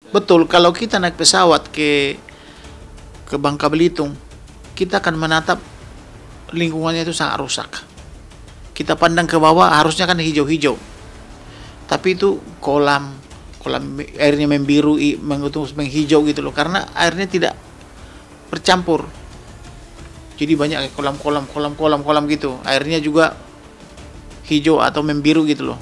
Betul, kalau kita naik pesawat ke Bangka Belitung, kita akan menatap lingkungannya itu sangat rusak. Kita pandang ke bawah harusnya kan hijau-hijau, tapi itu kolam airnya membiru, menghijau gitu loh, karena airnya tidak bercampur. Jadi banyak kolam gitu, airnya juga hijau atau membiru gitu loh.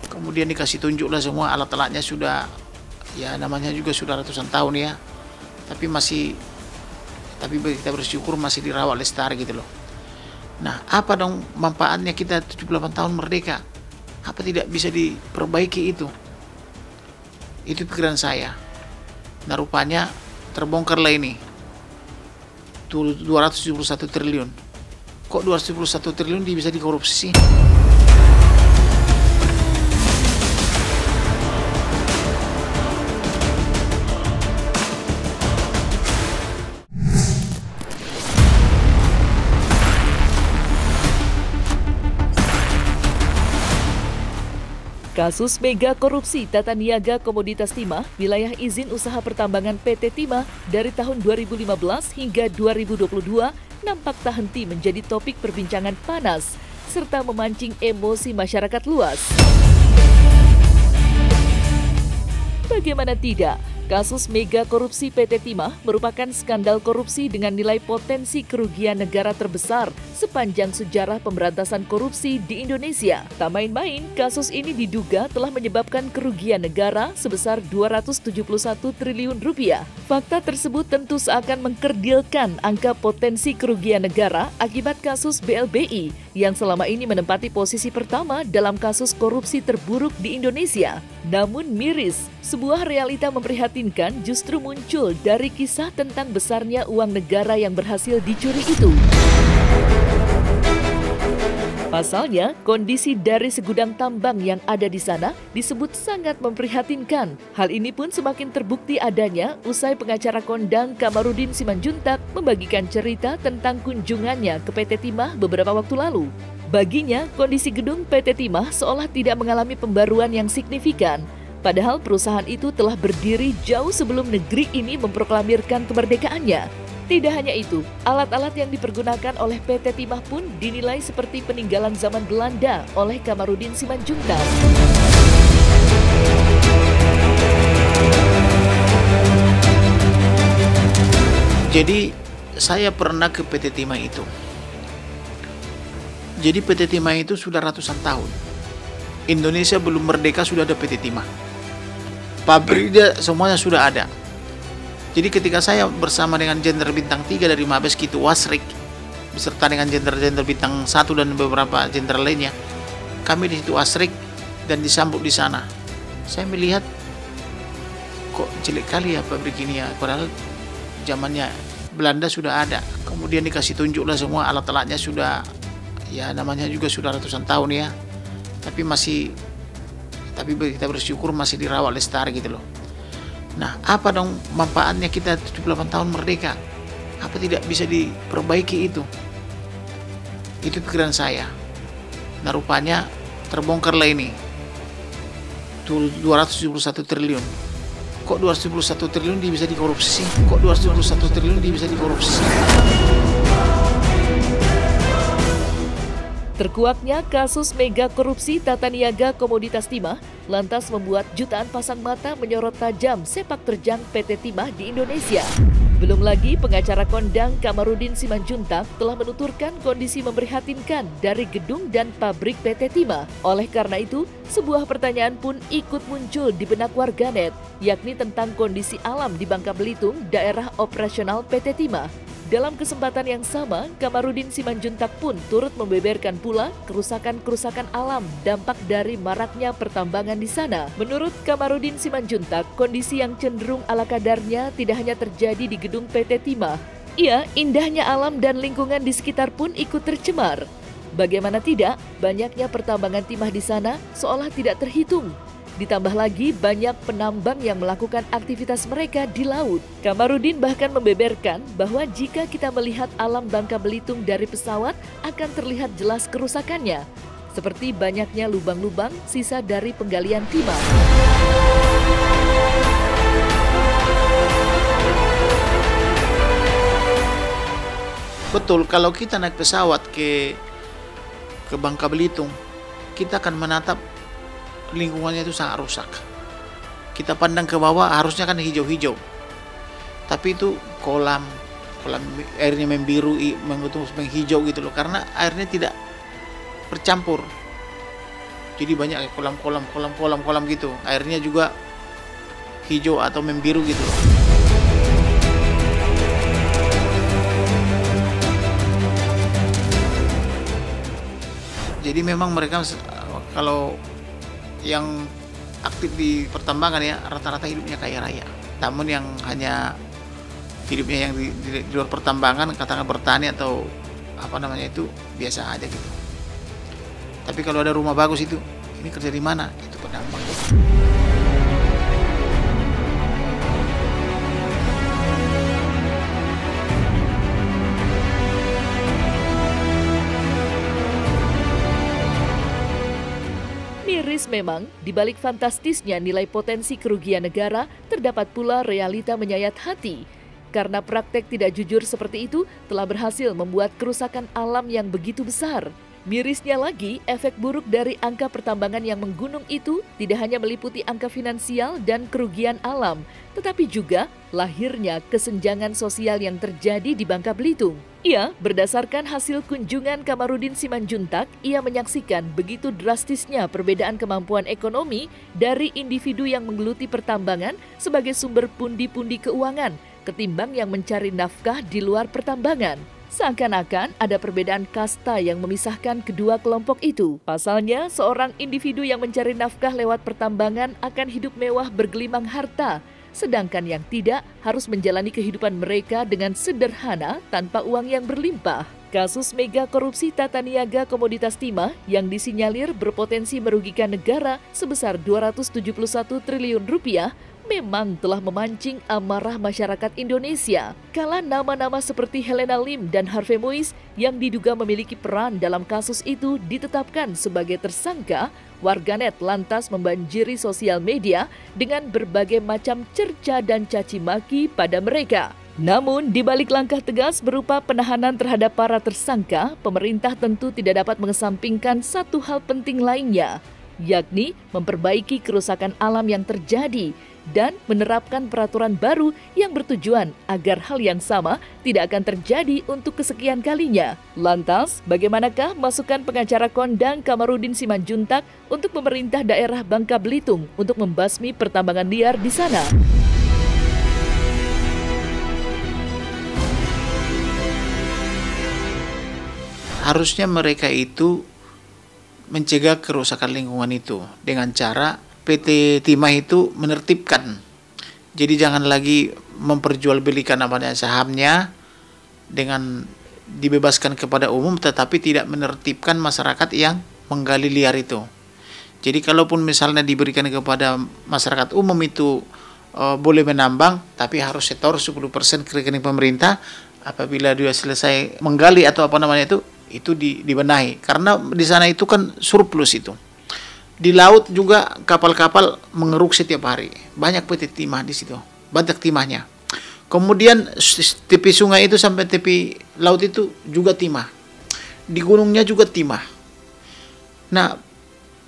Kemudian dikasih tunjuk lah semua alat-alatnya, sudah ya namanya juga sudah ratusan tahun ya, tapi kita bersyukur masih dirawat lestari gitu loh. Nah, apa dong manfaatnya kita 78 tahun merdeka? Apa tidak bisa diperbaiki itu? Itu pikiran saya. Nah, rupanya terbongkarlah ini 271 triliun. Kok 271 triliun bisa dikorupsi sih? Kasus mega korupsi tata niaga komoditas timah wilayah izin usaha pertambangan PT Timah dari tahun 2015 hingga 2022 nampak tak henti menjadi topik perbincangan panas serta memancing emosi masyarakat luas. Bagaimana tidak? Kasus mega korupsi PT Timah merupakan skandal korupsi dengan nilai potensi kerugian negara terbesar sepanjang sejarah pemberantasan korupsi di Indonesia. Tak main-main, kasus ini diduga telah menyebabkan kerugian negara sebesar 271 triliun rupiah. Fakta tersebut tentu seakan mengkerdilkan angka potensi kerugian negara akibat kasus BLBI yang selama ini menempati posisi pertama dalam kasus korupsi terburuk di Indonesia. Namun miris, sebuah realita memprihatinkan justru muncul dari kisah tentang besarnya uang negara yang berhasil dicuri itu. Pasalnya, kondisi dari segudang tambang yang ada di sana disebut sangat memprihatinkan. Hal ini pun semakin terbukti adanya usai pengacara kondang Kamarudin Simanjuntak membagikan cerita tentang kunjungannya ke PT Timah beberapa waktu lalu. Baginya, kondisi gedung PT Timah seolah tidak mengalami pembaruan yang signifikan. Padahal perusahaan itu telah berdiri jauh sebelum negeri ini memproklamirkan kemerdekaannya. Tidak hanya itu, alat-alat yang dipergunakan oleh PT Timah pun dinilai seperti peninggalan zaman Belanda oleh Kamarudin Simanjuntak. Jadi saya pernah ke PT Timah itu. Jadi PT Timah itu sudah ratusan tahun. Indonesia belum merdeka sudah ada PT Timah. Pabriknya semuanya sudah ada. Jadi ketika saya bersama dengan Jenderal Bintang 3 dari Mabes Kitu Wasrik, beserta dengan Jenderal Bintang 1 dan beberapa jenderal lainnya, kami di situ Wasrik dan disambut di sana. Saya melihat kok jelek kali ya pabrik ini ya, padahal zamannya Belanda sudah ada. Kemudian dikasih tunjuk lah semua alat-alatnya, sudah ya namanya juga sudah ratusan tahun ya, tapi kita bersyukur masih dirawat lestari gitu loh. Nah, apa dong manfaatnya kita 78 tahun merdeka? Apa tidak bisa diperbaiki itu? Itu pikiran saya. Nah, rupanya terbongkarlah ini 271 triliun. Kok 271 triliun bisa dikorupsi? Kok 271 triliun bisa dikorupsi? Terkuaknya kasus mega korupsi tata niaga komoditas timah lantas membuat jutaan pasang mata menyorot tajam sepak terjang PT Timah di Indonesia. Belum lagi pengacara kondang Kamarudin Simanjuntak telah menuturkan kondisi memprihatinkan dari gedung dan pabrik PT Timah. Oleh karena itu, sebuah pertanyaan pun ikut muncul di benak warganet, yakni tentang kondisi alam di Bangka Belitung, daerah operasional PT Timah. Dalam kesempatan yang sama, Kamarudin Simanjuntak pun turut membeberkan pula kerusakan-kerusakan alam dampak dari maraknya pertambangan di sana. Menurut Kamarudin Simanjuntak, kondisi yang cenderung ala kadarnya tidak hanya terjadi di gedung PT Timah. Iya, indahnya alam dan lingkungan di sekitar pun ikut tercemar. Bagaimana tidak, banyaknya pertambangan timah di sana seolah tidak terhitung. Ditambah lagi banyak penambang yang melakukan aktivitas mereka di laut. Kamarudin bahkan membeberkan bahwa jika kita melihat alam Bangka Belitung dari pesawat akan terlihat jelas kerusakannya, seperti banyaknya lubang-lubang sisa dari penggalian timah. Betul, kalau kita naik pesawat ke Bangka Belitung, kita akan menatap lingkungannya itu sangat rusak. Kita pandang ke bawah harusnya kan hijau-hijau, tapi itu kolam airnya membiru, menghijau gitu loh, karena airnya tidak bercampur. Jadi banyak kolam gitu, airnya juga hijau atau membiru gitu loh. Jadi memang mereka kalau yang aktif di pertambangan ya rata-rata hidupnya kaya raya. Namun yang hanya hidupnya yang di luar pertambangan, katakan bertani atau apa namanya itu biasa aja gitu. Tapi kalau ada rumah bagus itu, ini kerja di mana? Itu penambang. Miris memang, di balik fantastisnya nilai potensi kerugian negara, terdapat pula realita menyayat hati. Karena praktek tidak jujur seperti itu telah berhasil membuat kerusakan alam yang begitu besar. Mirisnya lagi, efek buruk dari angka pertambangan yang menggunung itu tidak hanya meliputi angka finansial dan kerugian alam, tetapi juga lahirnya kesenjangan sosial yang terjadi di Bangka Belitung. Ia, berdasarkan hasil kunjungan Kamarudin Simanjuntak, ia menyaksikan begitu drastisnya perbedaan kemampuan ekonomi dari individu yang menggeluti pertambangan sebagai sumber pundi-pundi keuangan, ketimbang yang mencari nafkah di luar pertambangan. Seakan-akan ada perbedaan kasta yang memisahkan kedua kelompok itu. Pasalnya, seorang individu yang mencari nafkah lewat pertambangan akan hidup mewah bergelimang harta, sedangkan yang tidak harus menjalani kehidupan mereka dengan sederhana tanpa uang yang berlimpah. Kasus mega korupsi tata niaga komoditas timah yang disinyalir berpotensi merugikan negara sebesar 271 triliun rupiah memang telah memancing amarah masyarakat Indonesia. Kala nama-nama seperti Helena Lim dan Harvey Moise yang diduga memiliki peran dalam kasus itu ditetapkan sebagai tersangka, warganet lantas membanjiri sosial media dengan berbagai macam cerca dan caci maki pada mereka. Namun, di balik langkah tegas berupa penahanan terhadap para tersangka, pemerintah tentu tidak dapat mengesampingkan satu hal penting lainnya, yakni memperbaiki kerusakan alam yang terjadi dan menerapkan peraturan baru yang bertujuan agar hal yang sama tidak akan terjadi untuk kesekian kalinya. Lantas, bagaimanakah masukan pengacara kondang Kamarudin Simanjuntak untuk pemerintah daerah Bangka Belitung untuk membasmi pertambangan liar di sana? Harusnya mereka itu mencegah kerusakan lingkungan itu dengan cara PT Timah itu menertibkan. Jadi jangan lagi memperjualbelikan namanya sahamnya dengan dibebaskan kepada umum, tetapi tidak menertibkan masyarakat yang menggali liar itu. Jadi kalaupun misalnya diberikan kepada masyarakat umum itu boleh menambang, tapi harus setor 10% ke rekening pemerintah. Apabila dia selesai menggali atau apa namanya itu dibenahi. Karena di sana itu kan surplus itu. Di laut juga kapal-kapal mengeruk setiap hari. Banyak PT timah di situ. Banyak timahnya. Kemudian tepi sungai itu sampai tepi laut itu juga timah. Di gunungnya juga timah. Nah,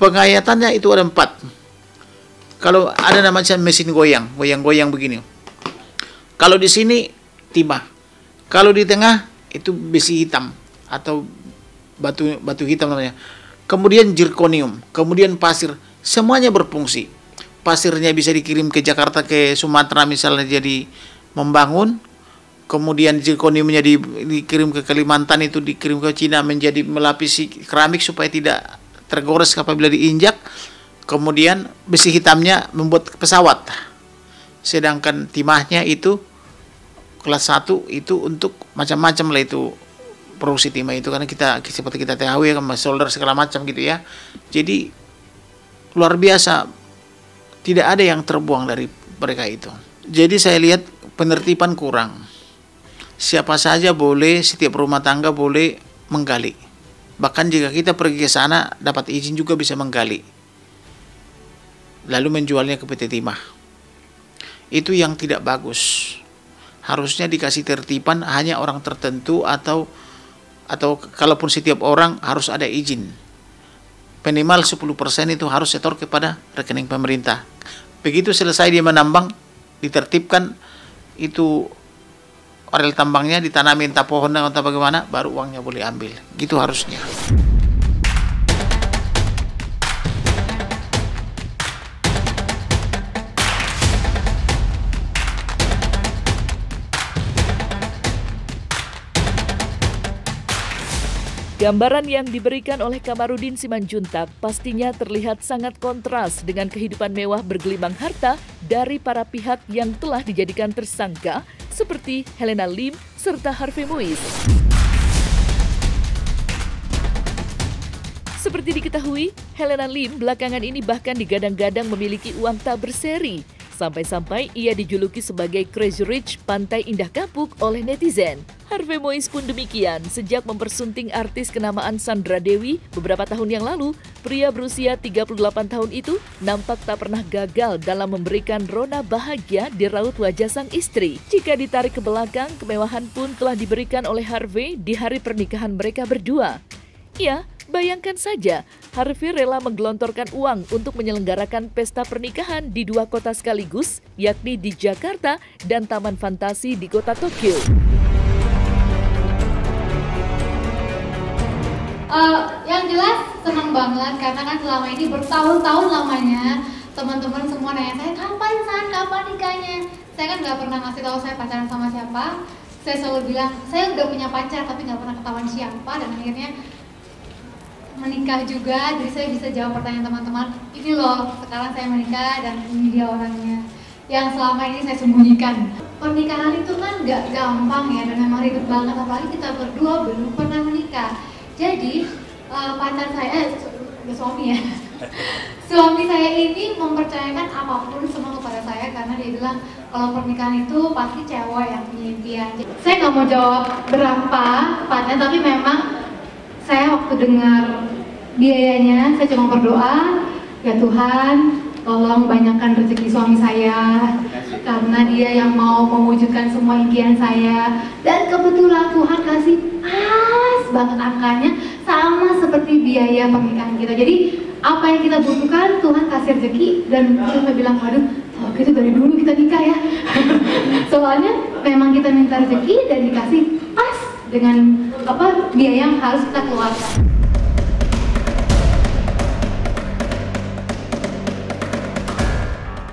pengayatannya itu ada 4. Kalau ada namanya mesin goyang begini. Kalau di sini timah. Kalau di tengah itu besi hitam atau batu hitam namanya. Kemudian zirconium, kemudian pasir, semuanya berfungsi. Pasirnya bisa dikirim ke Jakarta, ke Sumatera misalnya jadi membangun. Kemudian zirconiumnya dikirim ke Kalimantan, itu dikirim ke Cina menjadi melapisi keramik supaya tidak tergores apabila diinjak. Kemudian besi hitamnya membuat pesawat. Sedangkan timahnya itu kelas 1 itu untuk macam-macam lah itu. Produksi timah itu karena kita seperti kita tahu ya, solder segala macam gitu ya. Jadi luar biasa Tidak ada yang terbuang dari mereka itu. Jadi saya lihat penertiban kurang. Siapa saja boleh, setiap rumah tangga boleh menggali. Bahkan jika kita pergi ke sana, dapat izin juga bisa menggali. Lalu menjualnya ke PT Timah. Itu yang tidak bagus. Harusnya dikasih tertiban hanya orang tertentu atau kalaupun setiap orang harus ada izin. Minimal 10% itu harus setor kepada rekening pemerintah. Begitu selesai dia menambang, ditertibkan itu areal tambangnya, ditanamin entah pohon atau bagaimana, baru uangnya boleh ambil. Gitu harusnya. Gambaran yang diberikan oleh Kamarudin Simanjuntak pastinya terlihat sangat kontras dengan kehidupan mewah bergelimang harta dari para pihak yang telah dijadikan tersangka seperti Helena Lim serta Harvey Moise. Seperti diketahui, Helena Lim belakangan ini bahkan digadang-gadang memiliki uang tak berseri. Sampai-sampai ia dijuluki sebagai Crazy Rich Pantai Indah Kapuk oleh netizen. Harvey Moise pun demikian. Sejak mempersunting artis kenamaan Sandra Dewi beberapa tahun yang lalu, pria berusia 38 tahun itu nampak tak pernah gagal dalam memberikan rona bahagia di raut wajah sang istri. Jika ditarik ke belakang, kemewahan pun telah diberikan oleh Harvey di hari pernikahan mereka berdua. Ya, bayangkan saja, Harvey rela menggelontorkan uang untuk menyelenggarakan pesta pernikahan di dua kota sekaligus, yakni di Jakarta dan Taman Fantasi di kota Tokyo. Yang jelas senang banget karena kan selama ini bertahun-tahun lamanya teman-teman semua nanya saya kapan nikahnya. Saya kan nggak pernah ngasih tahu saya pacaran sama siapa. Saya selalu bilang saya udah punya pacar tapi nggak pernah ketahuan siapa, dan akhirnya menikah juga. Jadi saya bisa jawab pertanyaan teman-teman, ini loh sekarang saya menikah dan ini dia orangnya yang selama ini saya sembunyikan. Pernikahan itu kan nggak gampang ya, dan memang ribet banget, apalagi kita berdua belum pernah menikah. Jadi pacar saya, suami ya, suami saya ini mempercayakan apapun semua kepada saya karena dia bilang kalau pernikahan itu pasti cewek yang punya impian. Saya nggak mau jawab berapa tepatnya, tapi memang saya waktu dengar biayanya, saya cuma berdoa, ya Tuhan, tolong banyakkan rezeki suami saya, karena dia yang mau mewujudkan semua impian saya. Dan kebetulan Tuhan kasih pas banget angkanya, sama seperti biaya pernikahan kita. Jadi apa yang kita butuhkan, Tuhan kasih rezeki, dan kita bilang, waduh, itu dari dulu kita nikah ya. Soalnya memang kita minta rezeki dan dikasih pas dengan biaya yang harus kita keluarkan.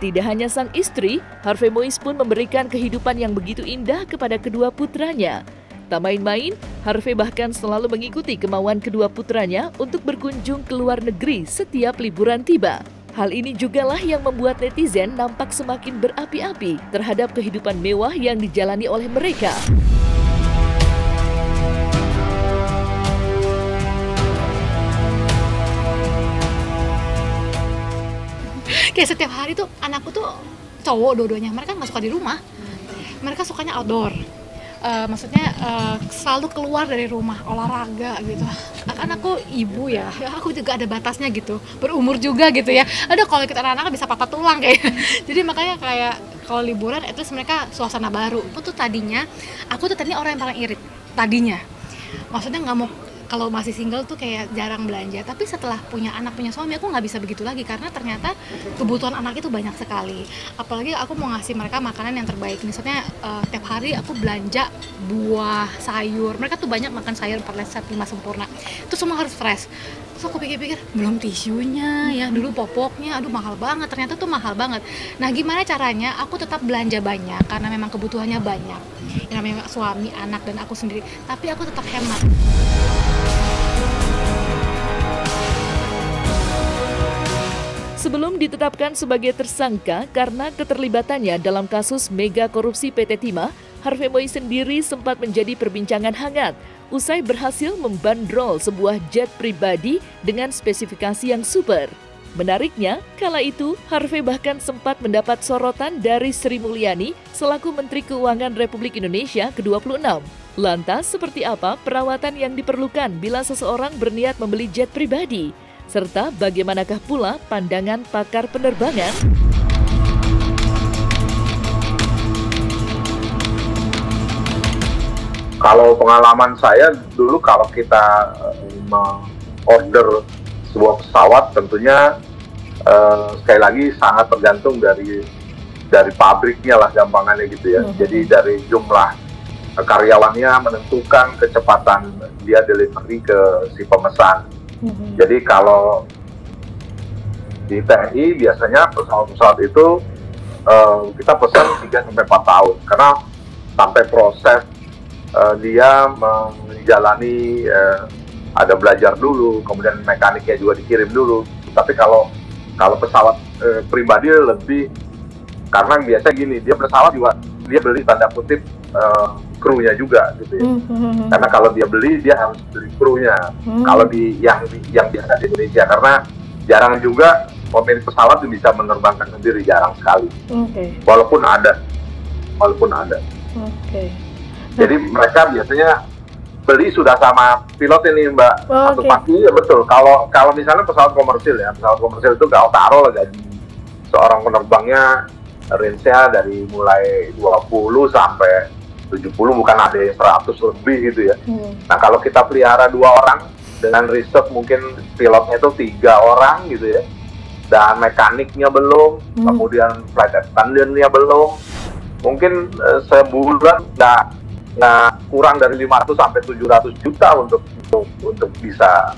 Tidak hanya sang istri, Harvey Moise pun memberikan kehidupan yang begitu indah kepada kedua putranya. Tak main-main, Harvey bahkan selalu mengikuti kemauan kedua putranya untuk berkunjung ke luar negeri setiap liburan tiba. Hal ini jugalah yang membuat netizen nampak semakin berapi-api terhadap kehidupan mewah yang dijalani oleh mereka. Kayak setiap hari tuh anakku tuh cowok dua-duanya, mereka nggak suka di rumah, mereka sukanya outdoor. Maksudnya selalu keluar dari rumah, olahraga gitu. Anakku ibu ya, aku juga ada batasnya gitu, berumur juga gitu ya. Ada kalau kita anak-anak bisa patah tulang kayak. Jadi makanya kayak kalau liburan at least mereka suasana baru. Aku tuh tadinya orang yang paling irit tadinya. Maksudnya nggak mau, kalau masih single tuh kayak jarang belanja, tapi setelah punya anak, punya suami, aku nggak bisa begitu lagi karena ternyata kebutuhan anak itu banyak sekali. Apalagi aku mau ngasih mereka makanan yang terbaik. Misalnya tiap hari aku belanja buah, sayur. Mereka tuh banyak makan sayur 4 set 5 sempurna. Itu semua harus fresh. Terus aku pikir-pikir, belum tisunya ya, dulu popoknya, aduh mahal banget. Ternyata tuh mahal banget. Nah gimana caranya aku tetap belanja banyak karena memang kebutuhannya banyak. Yang namanya suami, anak, dan aku sendiri. Tapi aku tetap hemat. Sebelum ditetapkan sebagai tersangka karena keterlibatannya dalam kasus mega korupsi PT Timah, Harvey Moise sendiri sempat menjadi perbincangan hangat usai berhasil membandrol sebuah jet pribadi dengan spesifikasi yang super. Menariknya, kala itu Harvey bahkan sempat mendapat sorotan dari Sri Mulyani selaku Menteri Keuangan Republik Indonesia ke-26. Lantas, seperti apa perawatan yang diperlukan bila seseorang berniat membeli jet pribadi? Serta bagaimanakah pula pandangan pakar penerbangan? Kalau pengalaman saya dulu kalau kita order sebuah pesawat tentunya sekali lagi sangat tergantung dari pabriknya lah gampangannya gitu ya. Jadi dari jumlah karyawannya menentukan kecepatan dia delivery ke si pemesan. Jadi kalau di TNI biasanya pesawat-pesawat itu kita pesan 3-4 tahun karena sampai proses dia menjalani ada belajar dulu, kemudian mekaniknya juga dikirim dulu. Tapi kalau pesawat pribadi lebih, karena biasa gini, dia pesawat juga dia beli tanda kutip krunya juga gitu ya. Karena kalau dia beli dia harus beli krunya. Kalau yang biasa di Indonesia, karena jarang juga pemilik pesawat bisa menerbangkan sendiri, jarang sekali. Walaupun ada. Jadi mereka biasanya beli sudah sama pilot ini Mbak. Satu pasti ya betul. Kalau misalnya pesawat komersil itu nggak taruh lah gaji seorang penerbangnya range-nya dari mulai 20 sampai 70, bukan ada yang 100 lebih gitu ya. Nah kalau kita pelihara 2 orang dengan riset mungkin pilotnya itu 3 orang gitu ya, dan mekaniknya belum, kemudian flight attendant-nya belum, mungkin sebulan nggak kurang dari 500 sampai 700 juta untuk bisa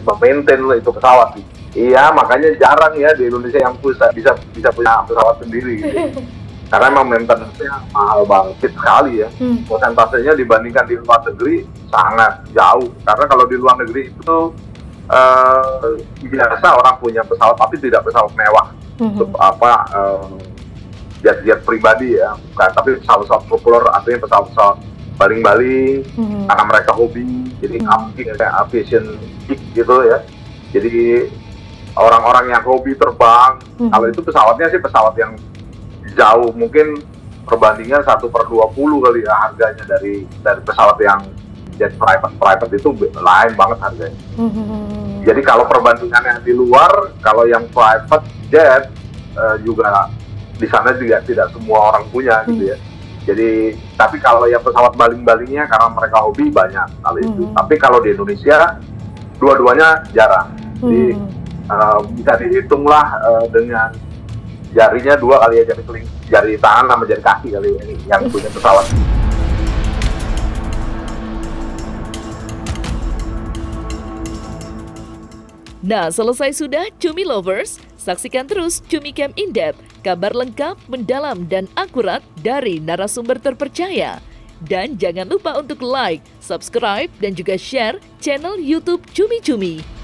memaintain itu pesawat. Iya, makanya jarang ya di Indonesia yang bisa punya pesawat sendiri gitu. Karena memang maintenance-nya mahal banget sekali ya. Persentasenya dibandingkan di luar negeri sangat jauh. Karena kalau di luar negeri itu biasa orang punya pesawat tapi tidak pesawat mewah. Jet-jet pribadi ya, tapi pesawat-pesawat populer, artinya pesawat-pesawat baling-baling, karena mereka hobi, jadi aviation geek gitu ya. Jadi orang-orang yang hobi terbang, kalau itu pesawatnya sih pesawat yang jauh, mungkin perbandingan 1/20 kali ya harganya dari pesawat yang jet private itu lain banget harganya. Jadi kalau perbandingannya di luar, kalau yang private jet juga di sana juga tidak semua orang punya gitu ya. Jadi tapi kalau yang pesawat baling-balingnya karena mereka hobi banyak kali itu. Tapi kalau di Indonesia dua-duanya jarang. Jadi bisa dihitung lah dengan jarinya 2 kali ya, jari tangan sama jari kaki kali ini yang punya pesawat. Nah, selesai sudah Cumi Lovers. Saksikan terus Cumi Camp In-Depth, kabar lengkap, mendalam, dan akurat dari narasumber terpercaya. Dan jangan lupa untuk like, subscribe, dan juga share channel YouTube Cumi Cumi.